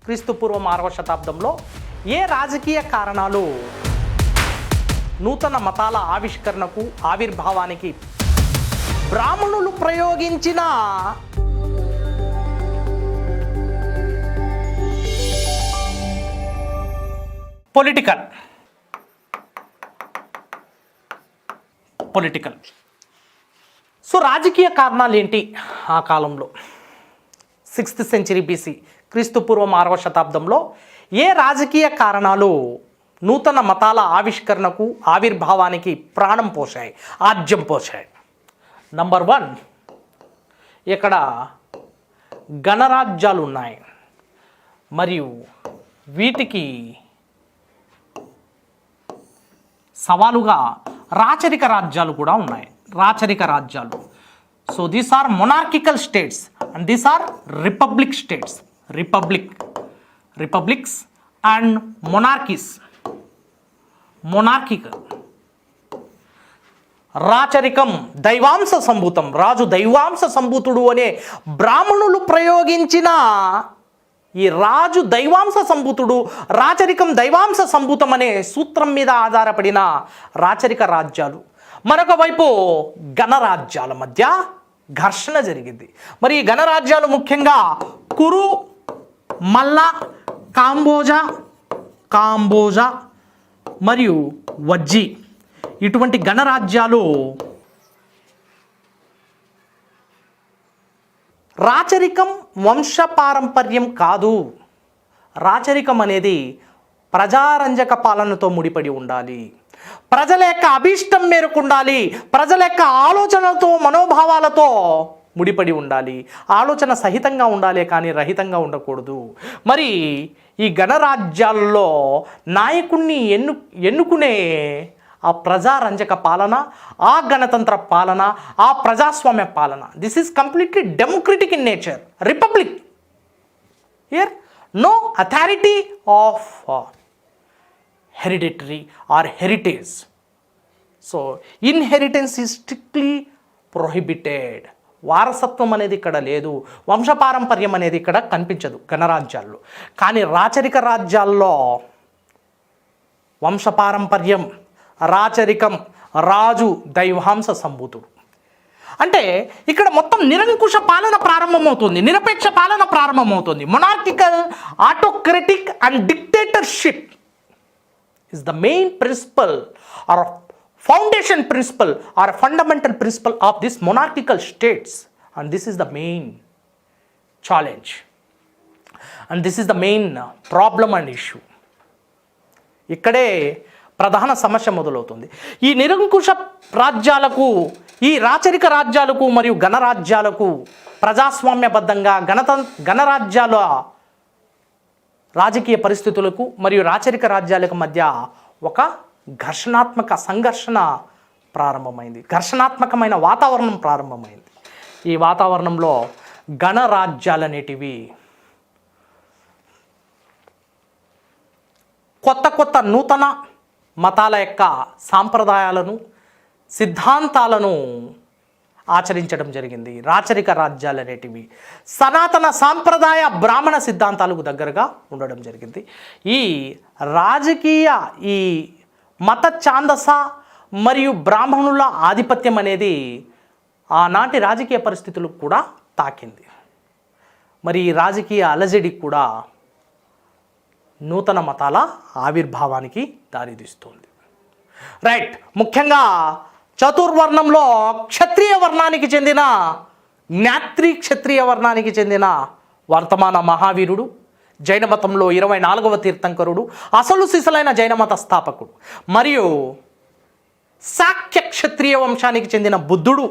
క్రీస్తుపూర్వం 6వ శతాబ్దంలో ఏ రాజకీయ కారణాలు నూతన మతాల ఆవిష్కరణకు ఆవిర్భావానికి బ్రాహ్మణులు ప్రయోగించిన పొలిటికల్ సో రాజకీయ కారణాలు ఏంటి ఆ కాలంలో 6th సెంచరీ బీసీ క్రీస్తుపూర్వం 6వ శతాబ్దంలో ఏ రాజకీయ కారణాలు నూతన మతాల ఆవిష్కరణకు ఆవిర్భావానికి ప్రాణం పోశాయి, ఆజ్యం పోశాయి? నంబర్ 1, ఇక్కడ గణరాజ్యాలు ఉన్నాయి మరియు వీటికి సవాలుగా రాచరిక రాజ్యాలు కూడా ఉన్నాయి. రాచరిక రాజ్యాలు. So these are monarchical states and these are republic states. Republics and monarchical. రాచరికం దైవాంశ సంభూతం, రాజు దైవాంశ సంభూతుడు అనే బ్రాహ్మణులు ప్రయోగించిన ఈ రాజు దైవాంశ సంభూతుడు, రాచరికం దైవాంశ సంభూతం అనే సూత్రం మీద ఆధారపడిన రాచరిక రాజ్యాలు. మరొక వైపు గణరాజ్యాల మధ్య ఘర్షణ జరిగింది. మరి ఈ గణరాజ్యాలు ముఖ్యంగా కురు, మల్ల, కాంబోజా మరియు వజ్జి ఇటువంటి గణరాజ్యాలు రాచరికం వంశపారంపర్యం కాదు. రాచరికం అనేది ప్రజారంజక పాలనతో ముడిపడి ఉండాలి. ప్రజల యొక్క అభీష్టం మేరకు ఉండాలి. ప్రజల యొక్క ఆలోచనలతో, మనోభావాలతో ముడిపడి ఉండాలి. ఆలోచన సహితంగా ఉండాలి కానీ రహితంగా ఉండకూడదు. మరి ఈ గణరాజ్యాల్లో నాయకుణ్ణి ఎన్నుకునే ఆ ప్రజారంజక పాలన, ఆ గణతంత్ర పాలన, ఆ ప్రజాస్వామ్య పాలన, this is completely democratic in nature. Republic. Here no authority of hereditary or heritage. So inheritance is strictly prohibited. వారసత్వం అనేది ఇక్కడ లేదు, వంశపారంపర్యం అనేది ఇక్కడ కనిపించదు గణరాజ్యాల్లో. కానీ రాచరిక రాజ్యాల్లో వంశపారంపర్యం, రాచరికం, రాజు దైవాంశ సంభూతుడు. అంటే ఇక్కడ మొత్తం నిరంకుశ పాలన ప్రారంభమవుతుంది, నిరపేక్ష పాలన ప్రారంభమవుతుంది. Monarchical, autocratic and dictatorship is the main principle or foundation principle or a fundamental principle of this monarchical states, and this is the main challenge and this is the main problem and issue. ఇక్కడే ప్రధాన సమస్య మొదలవుతుంది. ఈ నిరంకుశ రాజ్యాలకు, ఈ రాచరిక రాజ్యాలకు మరియు గణరాజ్యాలకు ప్రజాస్వామ్యబద్ధంగా గణరాజ్యాల రాజకీయ పరిస్థితులకు మరియు రాచరిక రాజ్యాలకు మధ్య ఒక సంఘర్షణ ప్రారంభమైంది. ఘర్షణాత్మకమైన వాతావరణం ప్రారంభమైంది. ఈ వాతావరణంలో గణరాజ్యాలు అనేటివి కొత్త నూతన మతాల యొక్క సాంప్రదాయాలను, సిద్ధాంతాలను ఆచరించడం జరిగింది. రాచరిక రాజ్యాలు అనేటివి సనాతన సాంప్రదాయ బ్రాహ్మణ సిద్ధాంతాలకు దగ్గరగా ఉండడం జరిగింది. ఈ రాజకీయ, ఈ మత ఛాందస మరియు బ్రాహ్మణుల ఆధిపత్యం అనేది ఆనాటి రాజకీయ పరిస్థితులకు కూడా తాకింది. మరి ఈ రాజకీయ అలజడి కూడా నూతన మతాల ఆవిర్భావానికి దారితీస్తుంది. రైట్. ముఖ్యంగా చతుర్వర్ణంలో క్షత్రియ వర్ణానికి చెందిన, జ్ఞాత్రి క్షత్రియ వర్ణానికి చెందిన వర్తమాన మహావీరుడు, జైన మతంలో 24వ తీర్థంకరుడు, అసలు సిసలైన జైన మత స్థాపకుడు మరియు శాక్య క్షత్రియ వంశానికి చెందిన బుద్ధుడు,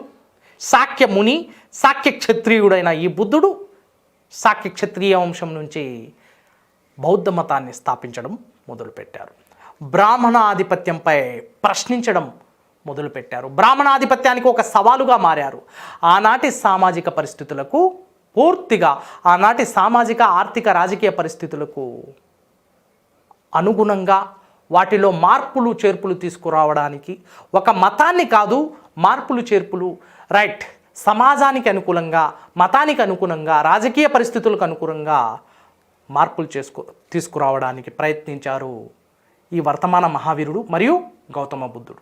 శాక్య ముని, శాక్య క్షత్రియుడైన ఈ బుద్ధుడు శాక్య క్షత్రియ వంశం నుంచి బౌద్ధ మతాన్ని స్థాపించడం మొదలుపెట్టారు. బ్రాహ్మణ ఆధిపత్యంపై ప్రశ్నించడం మొదలుపెట్టారు. బ్రాహ్మణాధిపత్యానికి ఒక సవాలుగా మారారు. ఆనాటి సామాజిక పరిస్థితులకు పూర్తిగా, ఆనాటి సామాజిక, ఆర్థిక, రాజకీయ పరిస్థితులకు అనుగుణంగా వాటిలో మార్పులు చేర్పులు తీసుకురావడానికి, ఒక మతాన్ని కాదు మార్పులు చేర్పులు, రైట్, సమాజానికి అనుకూలంగా, మతానికి అనుగుణంగా, రాజకీయ పరిస్థితులకు అనుకూలంగా మార్పులు తీసుకురావడానికి ప్రయత్నించారు ఈ వర్తమాన మహావీరుడు మరియు గౌతమ బుద్ధుడు.